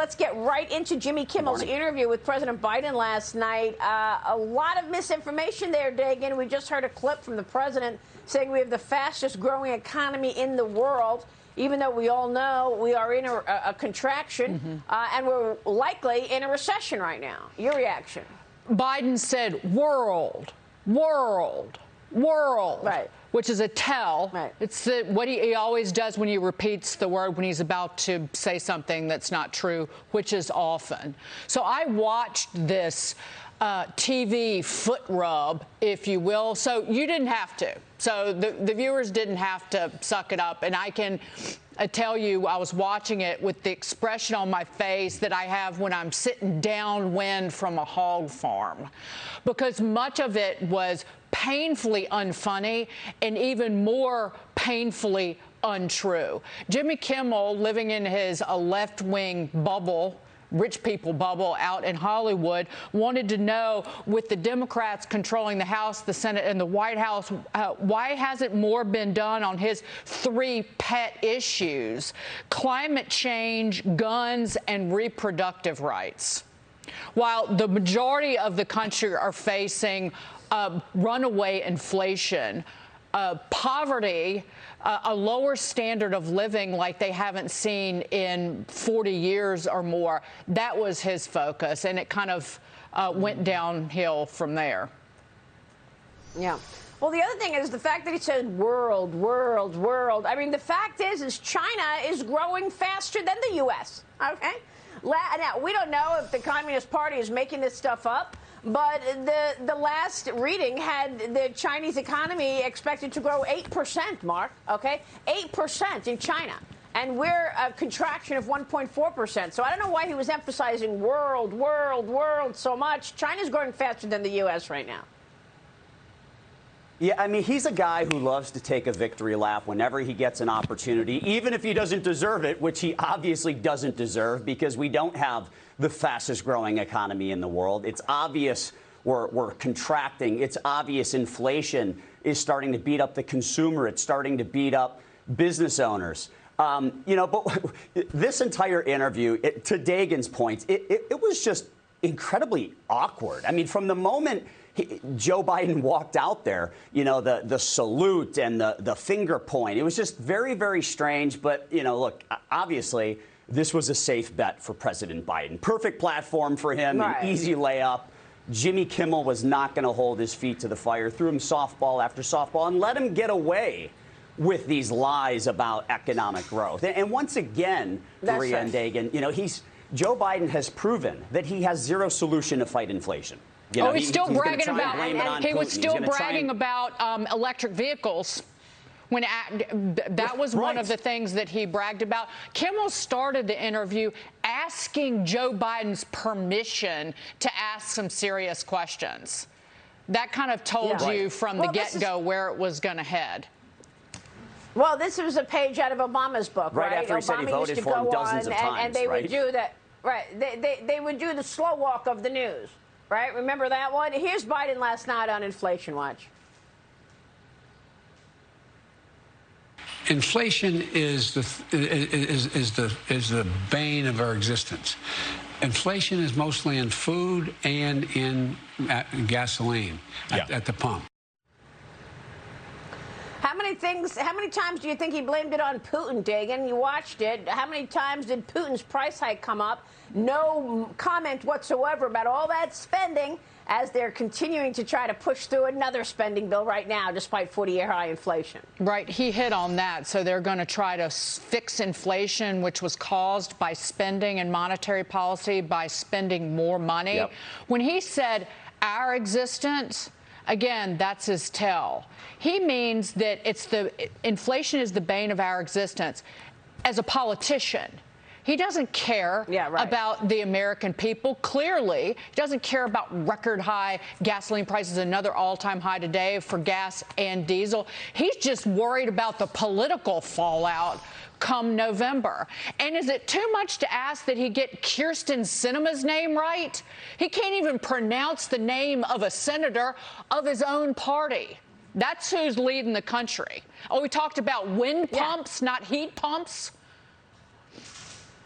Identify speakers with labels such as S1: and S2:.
S1: let's get right into Jimmy Kimmel's interview with President Biden last night. A lot of misinformation there, Dagen. We just heard a clip from the president saying we have the fastest growing economy in the world, even though we all know we are in a contraction and we're likely in a recession right now. Your reaction?
S2: Biden said world,
S1: right,
S2: which is a tell.
S1: Right.
S2: It's what he always does when he repeats the word when he's about to say something that's not true, which is often. So I watched this TV foot rub, if you will. So you didn't have to. So the viewers didn't have to suck it up. And I can tell you, I was watching it with the expression on my face that I have when I'm sitting downwind from a hog farm, because much of it was painfully unfunny and even more painfully untrue. Jimmy Kimmel, living in his left-wing bubble, rich people bubble out in Hollywood, wanted to know, with the Democrats controlling the House, the Senate, and the White House, why hasn't more been done on his three pet issues: climate change, guns, and reproductive rights? While the majority of the country are facing runaway inflation, poverty, a lower standard of living like they haven't seen in 40 years or more. That was his focus, and it kind of went downhill from there.
S1: Yeah. Well, the other thing is the fact that he said world. I mean, the fact is China is growing faster than the U.S., okay? Now, we don't know if the Communist Party is making this stuff up, but the last reading had the Chinese economy expected to grow 8%, Mark, okay? 8% in China. And we're a contraction of 1.4%. So I don't know why he was emphasizing world so much. China's growing faster than the U.S. right now.
S3: Yeah, I mean, he's a guy who loves to take a victory lap whenever he gets an opportunity, even if he doesn't deserve it, which he obviously doesn't deserve, because we don't have the fastest growing economy in the world. It's obvious we're contracting. It's obvious inflation is starting to beat up the consumer. It's starting to beat up business owners. You know, but this entire interview, to Dagen's point, it was just incredibly awkward. I mean, from the moment Joe Biden walked out there, you know, the salute and the finger point, it was just very strange. But, you know, look, obviously, this was a safe bet for President Biden. Perfect platform for him, right. An easy layup. Jimmy Kimmel was not going to hold his feet to the fire, threw him softball after softball, and let him get away with these lies about economic growth. And once again, Maria and Dagen, you know, Joe Biden has proven that he has zero solution to fight inflation. You know,
S2: he's still bragging about, and he was still bragging about electric vehicles. When that was one of the things that he bragged about. Kimmel started the interview asking Joe Biden's permission to ask some serious questions. That kind of told you from the get-go where it was going to head.
S1: Well, this was a page out of Obama's book, right?
S3: After he said he voted for him dozens of times,
S1: and they would do that, right? They would do the slow walk of the news, right? Remember that one? Here's Biden last night on inflation. Watch.
S4: Inflation is the bane of our existence. Inflation is mostly in food and in gasoline at the pump.
S1: How many times do you think he blamed it on Putin, Dagen? You watched it. How many times did Putin's price hike come up? No comment whatsoever about all that spending, as they're continuing to try to push through another spending bill right now, despite 40-year high inflation.
S2: Right. He hit on that. So they're going to try to fix inflation, which was caused by spending and monetary policy, by spending more money. Yep. When he said our existence, again, that's his tell. He means that inflation is the bane of our existence. As a politician, he doesn't care about the American people. Clearly, he doesn't care about record high gasoline prices, another all-time high today for gas and diesel. He's just worried about the political fallout come November. And is it too much to ask that he get Kyrsten Sinema's name right? He can't even pronounce the name of a senator of his own party. That's who's leading the country. Oh, we talked about wind pumps, not heat pumps.